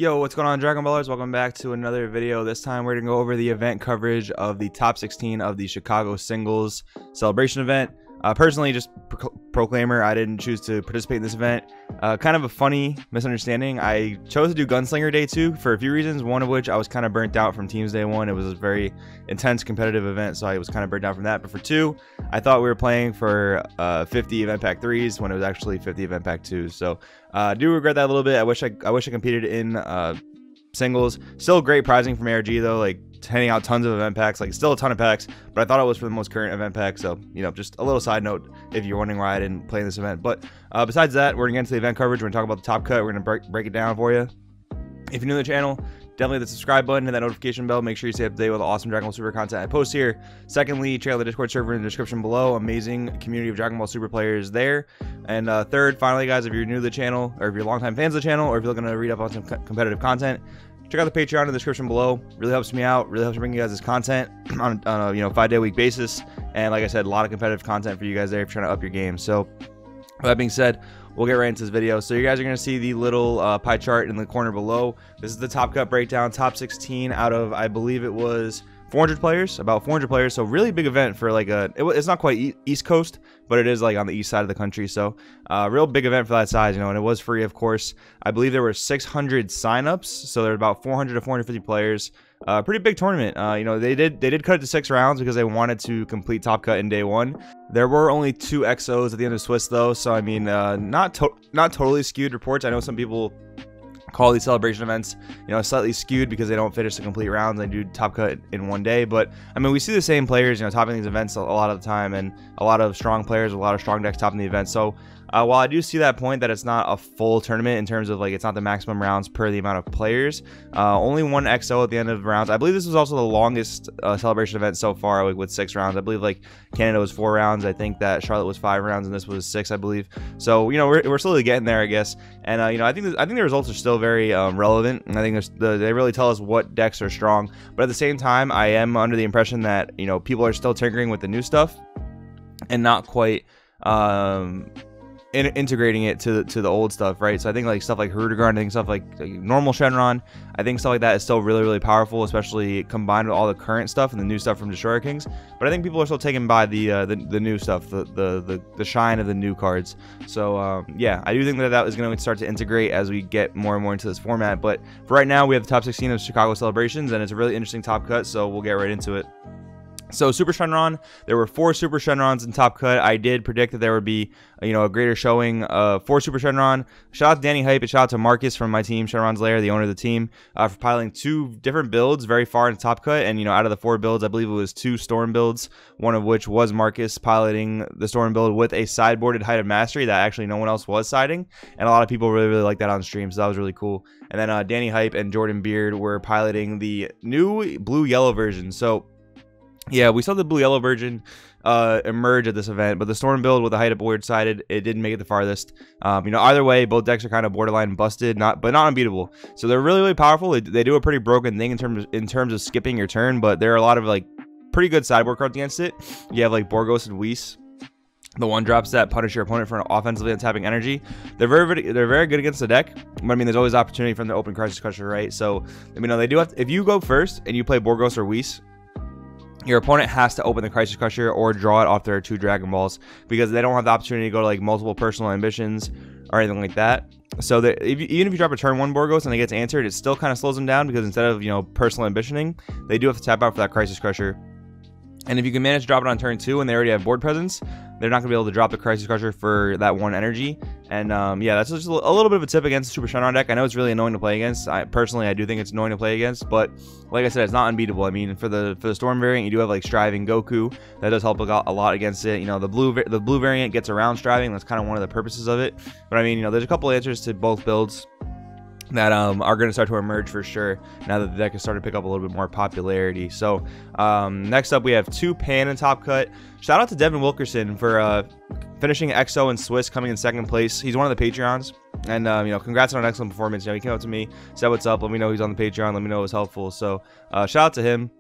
Yo, what's going on, Dragon Ballers? Welcome back to another video. This time we're going to go over the event coverage of the top 16 of the Chicago Singles Celebration event. Personally, just proclaimer, I didn't choose to participate in this event. Kind of a funny misunderstanding. I chose to do Gunslinger Day 2 for a few reasons, one of which I was kind of burnt out from Teams Day 1. It was a very intense competitive event, so I was kind of burnt out from that. But for 2, I thought we were playing for 50 event pack 3s when it was actually 50 event pack 2s. So I do regret that a little bit. I wish I competed in singles. Still great prizing from ARG though, like handing out tons of event packs, like still a ton of packs, but I thought it was for the most current event pack. So, you know, just a little side note if you're wondering why I didn't play in this event. But besides that, we're gonna get into the event coverage. We're gonna talk about the top cut. We're gonna break it down for you. If you're new to the channel, definitely hit the subscribe button and that notification bell. Make sure you stay up to date with the awesome Dragon Ball Super content I post here. Secondly, check out the Discord server in the description below. Amazing community of Dragon Ball Super players there. And third, finally, guys, if you're new to the channel, or if you're longtime fans of the channel, or if you're looking to read up on some competitive content, check out the Patreon in the description below. Really helps me out. Really helps me bring you guys this content on a 5-day-a-week basis. And like I said, a lot of competitive content for you guys there if you're trying to up your game. So with that being said, we'll get right into this video. So you guys are going to see the little pie chart in the corner below. This is the top cut breakdown, top 16 out of, I believe it was 400 players, about 400 players. So really big event for like it's not quite East Coast, but it is like on the east side of the country. So real big event for that size, and it was free, of course. I believe there were 600 signups, so there were about 400 to 450 players. Pretty big tournament. They did cut it to 6 rounds because they wanted to complete top cut in day 1. There were only 2 XOs at the end of Swiss though, so I mean, not totally skewed reports. I know some people call these celebration events, slightly skewed because they don't finish the complete rounds. They do top cut in one day, but I mean, we see the same players, topping these events a lot of the time, and a lot of strong players, a lot of strong decks topping the event. So while I do see that point that it's not a full tournament in terms of like it's not the maximum rounds per the amount of players, only 1 XO at the end of rounds. I believe this was also the longest celebration event so far, like with 6 rounds. I believe like Canada was 4 rounds. I think that Charlotte was 5 rounds, and this was 6, I believe. So we're slowly getting there, I guess. And I think the results are still very relevant, and I think they really tell us what decks are strong. But at the same time, I am under the impression that people are still tinkering with the new stuff and not quite integrating it to the old stuff, right? So I think like stuff like Herudegarn, I think stuff like normal Shenron, I think stuff like that is still really powerful, especially combined with all the current stuff and the new stuff from Destroyer Kings. But I think people are still taken by the new stuff, the shine of the new cards. So yeah, I do think that is going to start to integrate as we get more and more into this format. But for right now, we have the top 16 of Chicago Celebrations, and it's a really interesting top cut, so we'll get right into it. So Super Shenron, there were 4 Super Shenrons in top cut. I did predict that there would be, a greater showing of 4 Super Shenron. Shout out to Danny Hype and shout out to Marcus from my team, Shenron's Lair, the owner of the team, for piloting 2 different builds very far in top cut. And, out of the 4 builds, I believe it was 2 Storm builds, one of which was Marcus piloting the Storm build with a sideboarded Height of Mastery that actually no one else was siding. And a lot of people really liked that on stream, so that was really cool. And then Danny Hype and Jordan Beard were piloting the new blue-yellow version. So yeah, we saw the blue-yellow version emerge at this event, but the Storm build with the Height Up Word sided, it didn't make it the farthest. Either way, both decks are kind of borderline busted, but not unbeatable. So they're really powerful. They do a pretty broken thing in terms of skipping your turn, but there are a lot of like pretty good sideboard cards against it. You have like Borgos and Whis, the 1-drops that punish your opponent for an offensively untapping energy. They're very good against the deck, but I mean, there's always opportunity from the open Crisis Crusher, right? So they do have to, if you go first and you play Borgos or Whis, your opponent has to open the Crisis Crusher or draw it off their 2 Dragon Balls, because they don't have the opportunity to go to like multiple personal ambitions or anything like that. So even if you drop a turn 1 Borgos and it gets answered, it still kind of slows them down, because instead of personal ambitioning, they do have to tap out for that Crisis Crusher. And if you can manage to drop it on turn 2 and they already have board presence, they're not going to be able to drop the Crisis Crusher for that 1 energy. And yeah, that's just a little bit of a tip against the Super Shenron deck. I know it's really annoying to play against. Personally, I do think it's annoying to play against, but like I said, it's not unbeatable. I mean, for the Storm variant, you do have like Striving Goku. That does help a lot against it. The blue variant gets around Striving. That's kind of one of the purposes of it. But I mean, there's a couple answers to both builds that are going to start to emerge for sure now that the deck has started to pick up a little bit more popularity. So next up, we have 2 Pan in top cut. Shout out to Devin Wilkerson for finishing XO in Swiss, coming in 2nd place. He's one of the Patreons, and congrats on an excellent performance. He came up to me, said what's up, let me know he's on the Patreon, let me know it was helpful. So shout out to him.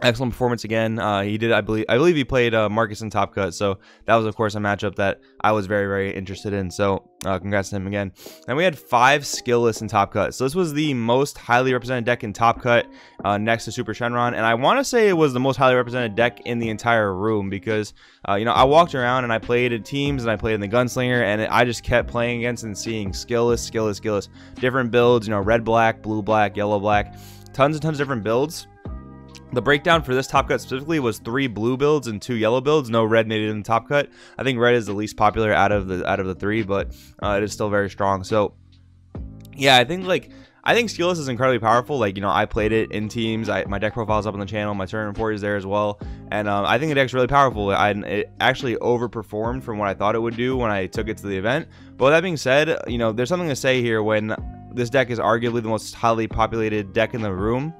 Excellent performance again. He did, I believe he played Marcus in Top Cut, so that was of course a matchup that I was very, very interested in. So congrats to him again. And we had 5 skillless in Top Cut, so this was the most highly represented deck in Top Cut, next to Super Shenron. And I want to say it was the most highly represented deck in the entire room because you know, I walked around and I played in teams and I played in the Gunslinger, and I just kept playing against and seeing skillless, different builds. You know, red black, blue black, yellow black, tons and tons of different builds. The breakdown for this Top Cut specifically was 3 blue builds and 2 yellow builds. No red made it in the Top Cut. I think red is the least popular out of the 3, but it is still very strong. So yeah, I think skillless is incredibly powerful. Like, you know, I played it in teams. My deck profile is up on the channel. My tournament report is there as well. And I think the deck's really powerful. It actually overperformed from what I thought it would do when I took it to the event. But with that being said, you know, there's something to say here when this deck is arguably the most highly populated deck in the room.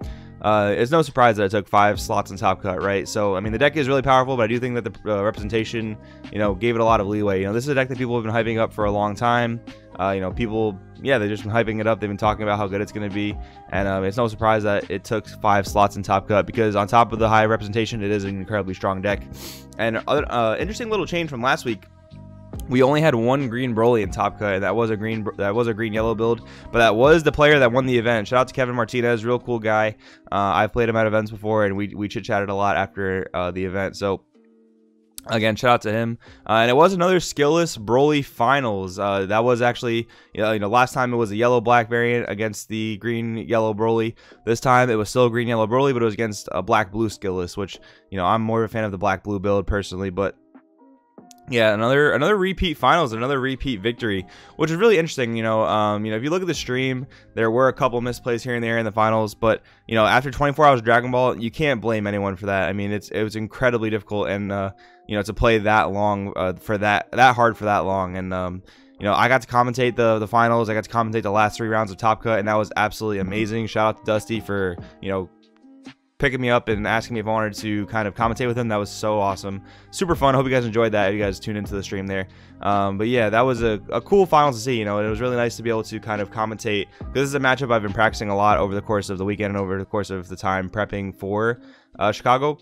It's no surprise that I took 5 slots in Top Cut, right? So, I mean, the deck is really powerful, but I do think that the representation, you know, gave it a lot of leeway. You know, this is a deck that people have been hyping up for a long time. You know, people, yeah, they've just been hyping it up. They've been talking about how good it's going to be. And it's no surprise that it took 5 slots in Top Cut because on top of the high representation, it is an incredibly strong deck. And interesting little change from last week. We only had 1 green Broly in Top Cut, and that was a green yellow build, but that was the player that won the event. Shout out to Kevin Martinez, real cool guy. I've played him at events before, and we chit chatted a lot after the event. So again, shout out to him. And it was another skillless Broly finals. That was actually, you know, last time it was a yellow black variant against the green yellow Broly. This time it was still green yellow Broly, but it was against a black blue skillless, which, you know, I'm more of a fan of the black blue build personally, but yeah, another repeat finals, another repeat victory, which is really interesting. You know, if you look at the stream, there were a couple misplays here and there in the finals, but you know, after 24 hours of Dragon Ball, you can't blame anyone for that. I mean, it was incredibly difficult, and you know, to play that long for that hard for that long, and you know, I got to commentate the finals. I got to commentate the last 3 rounds of Top Cut, and that was absolutely amazing. Shout out to Dusty for, you know, picking me up and asking me if I wanted to kind of commentate with him. That was so awesome, super fun. Hope you guys enjoyed that. You guys tuned into the stream there. But yeah, that was a cool finals to see. You know, it was really nice to be able to kind of commentate. This is a matchup I've been practicing a lot over the course of the weekend and over the course of the time prepping for Chicago.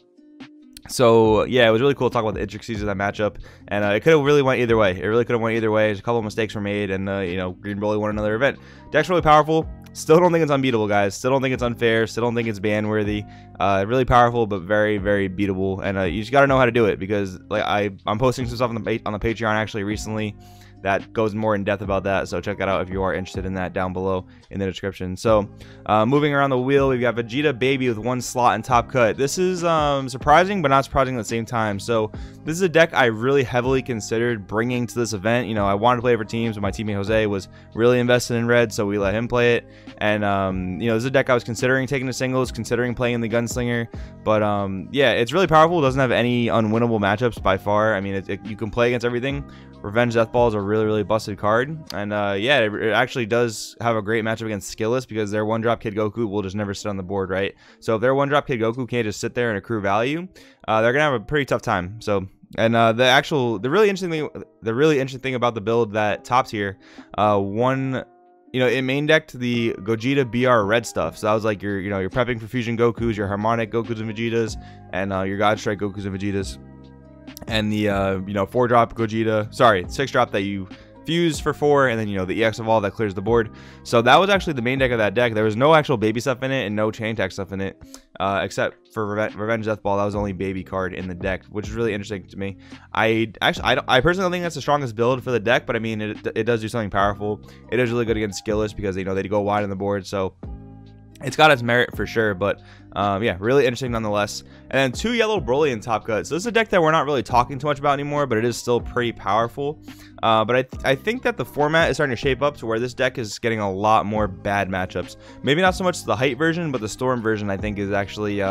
So yeah, it was really cool to talk about the intricacies of that matchup, and it could have really went either way. It really could have went either way. There's a couple of mistakes were made, and you know, Green Broly won another event. Deck's really powerful. Still don't think it's unbeatable, guys. Still don't think it's unfair. Still don't think it's ban worthy. Really powerful, but very, very beatable. And you just got to know how to do it, because like I'm posting some stuff on the Patreon actually recently that goes more in depth about that, so check that out if you are interested in that down below in the description. So moving around the wheel, we've got Vegeta Baby with 1 slot in Top Cut. This is surprising, but not surprising at the same time. So this is a deck I really heavily considered bringing to this event. You know, I wanted to play it for teams, but my teammate Jose was really invested in red, so we let him play it. And you know, this is a deck I was considering taking to singles, considering playing in the Gunslinger, but yeah, it's really powerful. It doesn't have any unwinnable matchups by far. I mean, you can play against everything. Revenge Death Ball is a really, really busted card, and yeah, it actually does have a great matchup against skillless, because their 1-drop Kid Goku will just never sit on the board, right? So if their 1-drop Kid Goku can't just sit there and accrue value, they're gonna have a pretty tough time. So, and the really interesting thing about the build that topped here, you know, it main decked the Gogeta BR red stuff. So that was like you're prepping for Fusion Gokus, your Harmonic Gokus and Vegetas, and your God Strike Gokus and Vegetas. And the you know, 4-drop Gogeta, sorry, 6-drop that you fuse for 4, and then, you know, the EX Evolve that clears the board. So that was actually the main deck of that deck. There was no actual baby stuff in it and no chain tech stuff in it, except for Revenge Death Ball. That was the only baby card in the deck, which is really interesting to me. I personally don't think that's the strongest build for the deck, but I mean, it does do something powerful. It is really good against skillless, because, you know, they go wide on the board, so it's got its merit for sure. But yeah, really interesting nonetheless. And then 2 yellow Broly in Top Cut. So this is a deck that we're not really talking too much about anymore, but it is still pretty powerful. But I think that the format is starting to shape up to where this deck is getting a lot more bad matchups. Maybe not so much the height version, but the storm version, I think, is actually, you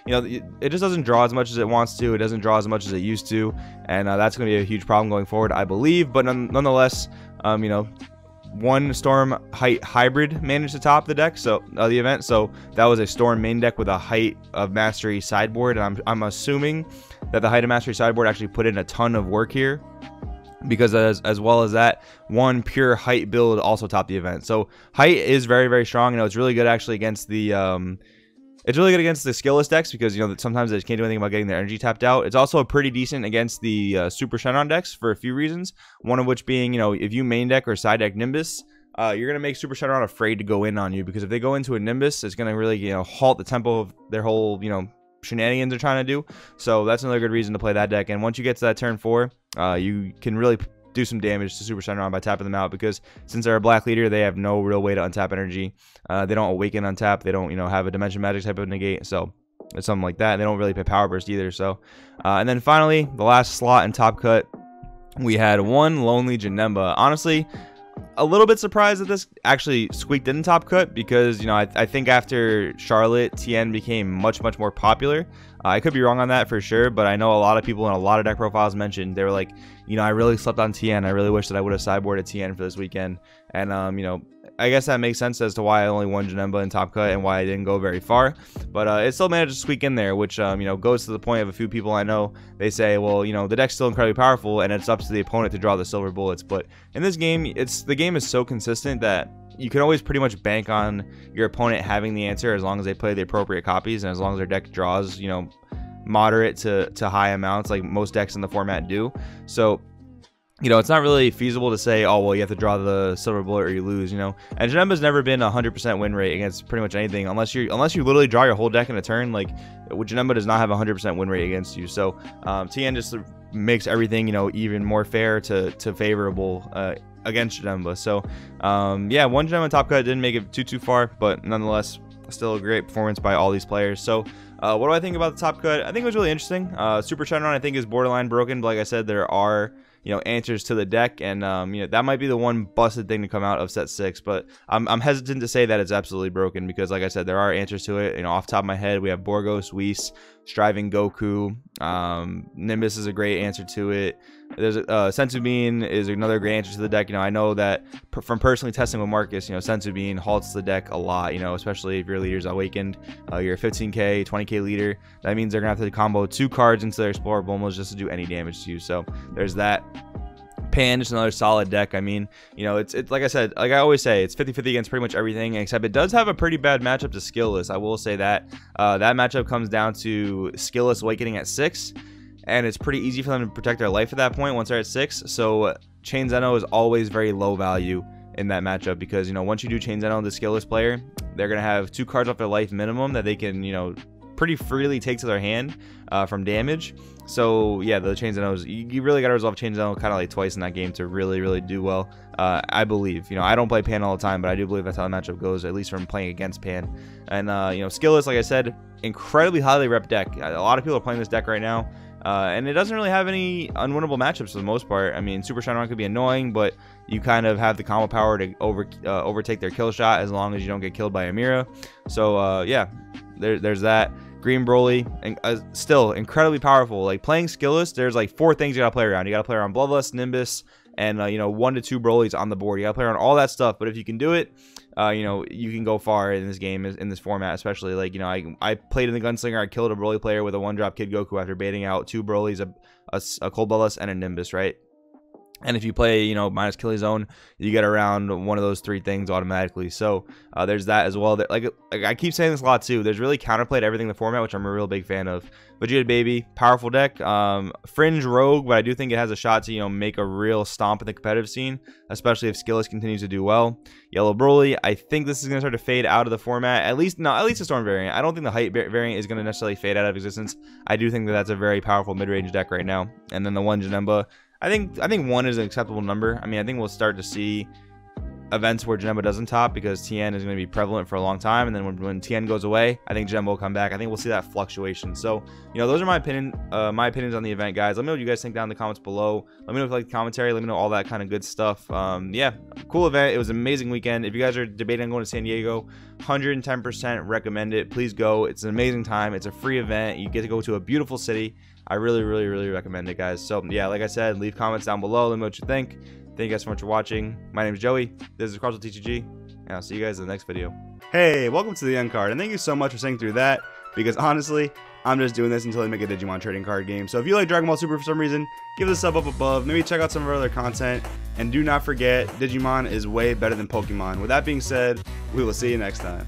know, it just doesn't draw as much as it wants to. It doesn't draw as much as it used to, and that's going to be a huge problem going forward, I believe. But nonetheless, you know, 1 Storm Height hybrid managed to top the deck, so the event. So that was a Storm main deck with a Height of Mastery sideboard, and I'm assuming that the Height of Mastery sideboard actually put in a ton of work here, because as well as that, 1 pure Height build also topped the event. So Height is very, very strong. You know, it's really good actually against the It's really good against the skillless decks because, you know, sometimes they can't do anything about getting their energy tapped out. It's also pretty decent against the Super Shenron decks for a few reasons. One of which being, you know, if you main deck or side deck Nimbus, you're going to make Super Shenron afraid to go in on you, because if they go into a Nimbus, it's going to really, you know, halt the tempo of their whole, you know, shenanigans they're trying to do. So that's another good reason to play that deck. And once you get to that turn 4, you can really do some damage to Super Shenron by tapping them out, because since they're a black leader, they have no real way to untap energy. They don't awaken untap. They don't, you know, have a dimension magic type of negate. So it's something like that. They don't really pay power burst either. So and then finally, the last slot in top cut, we had one lonely Janemba. Honestly, a little bit surprised that this actually squeaked in top cut, because, you know, I think after Charlotte, Tien became much more popular. I could be wrong on that for sure, but I know a lot of people in a lot of deck profiles mentioned, they were like, you know, I really slept on Tien. I really wish that I would have sideboarded Tien for this weekend. And you know, I guess that makes sense as to why I only won Janemba in top cut and why I didn't go very far. But it still managed to squeak in there, which, you know, goes to the point of a few people I know. They say, well, you know, the deck's still incredibly powerful and it's up to the opponent to draw the silver bullets. But in this game, the game is so consistent that you can always pretty much bank on your opponent having the answer as long as they play the appropriate copies and as long as their deck draws, you know, moderate to high amounts like most decks in the format do. So, you know, it's not really feasible to say, oh, well, you have to draw the silver bullet or you lose, you know. And Janemba's never been a 100% win rate against pretty much anything, unless you literally draw your whole deck in a turn. Like, Janemba does not have a 100% win rate against you. So Tien just makes everything, you know, even more fair to favorable against Janemba. So yeah, one Janemba top cut didn't make it too far, but nonetheless, still a great performance by all these players. So what do I think about the top cut? I think it was really interesting. Super Shenron, I think, is borderline broken, but like I said, there are, you know, answers to the deck, and you know, that might be the one busted thing to come out of set 6. But I'm hesitant to say that it's absolutely broken, because like I said, there are answers to it. You know, off the top of my head, we have Borgos, Whis, Striving Goku, Nimbus is a great answer to it. There's Senzu Bean is another great answer to the deck. You know, I know that from personally testing with Marcus, you know, Senzu Bean halts the deck a lot, you know, especially if your leader's awakened. You're a 15k 20k leader, that means they're gonna have to combo 2 cards into their Explorer Bulmos just to do any damage to you. So there's that. Pan, just another solid deck. I mean, you know, it's like I said, like I always say, it's 50-50 against pretty much everything, except it does have a pretty bad matchup to Skillless. I will say that that matchup comes down to Skillless Awakening at 6, and it's pretty easy for them to protect their life at that point once they're at 6. So Chain Zeno is always very low value in that matchup, because, you know, once you do Chain Zeno the Skillless player, they're gonna have 2 cards off their life minimum that they can, you know, pretty freely take to their hand from damage. So yeah, the Chain Zenos, you really got to resolve Chain Zeno kind of like twice in that game to really do well. I believe, you know, I don't play Pan all the time, but I do believe that's how the matchup goes, at least from playing against Pan. And you know, Skillless, like I said, incredibly highly rep deck. A lot of people are playing this deck right now, and it doesn't really have any unwinnable matchups for the most part. I mean, Super Shenron could be annoying, but you kind of have the combo power to overtake their kill shot as long as you don't get killed by Amira. So yeah, there's that. Green Broly, and still incredibly powerful. Like, playing Skillless, there's like 4 things you gotta play around. You gotta play around Bloodlust, Nimbus, and you know, 1 to 2 Brolys on the board. You gotta play around all that stuff. But if you can do it, you know, you can go far in this game, in this format, especially. Like, you know, I played in the Gunslinger. I killed a Broly player with a 1-drop Kid Goku after baiting out 2 Brolys, a Cold Bloodlust, and a Nimbus, right? And if you play, you know, minus Killy Zone, you get around one of those 3 things automatically. So there's that as well. Like I keep saying this a lot too. There's really counterplay to everything in the format, which I'm a real big fan of. Vegeta Baby, powerful deck. Fringe Rogue, but I do think it has a shot to, you know, make a real stomp in the competitive scene, especially if Skillless continues to do well. Yellow Broly, I think this is going to start to fade out of the format. At least the Storm variant. I don't think the Height variant is going to necessarily fade out of existence. I do think that that's a very powerful mid-range deck right now. And then the one Janemba, I think 1 is an acceptable number. I mean, I think we'll start to see events where Janemba doesn't top, because Tien is going to be prevalent for a long time, and then when Tien goes away, I think Janemba will come back. I think we'll see that fluctuation. So, you know, those are my opinions on the event, guys. Let me know what you guys think down in the comments below. Let me know if you like the commentary. Let me know all that kind of good stuff. Yeah, cool event. It was an amazing weekend. If you guys are debating on going to San Diego, 110% recommend it. Please go. It's an amazing time. It's a free event. You get to go to a beautiful city. I really recommend it, guys. So yeah, like I said, leave comments down below. Let me know what you think. Thank you guys so much for watching. My name is Joey. This is World TCG, and I'll see you guys in the next video. Hey, welcome to the end card, and thank you so much for sitting through that, because honestly, I'm just doing this until they make a Digimon trading card game. So if you like Dragon Ball Super for some reason, give it a sub up above. Maybe check out some of our other content, and do not forget, Digimon is way better than Pokemon. With that being said, we will see you next time.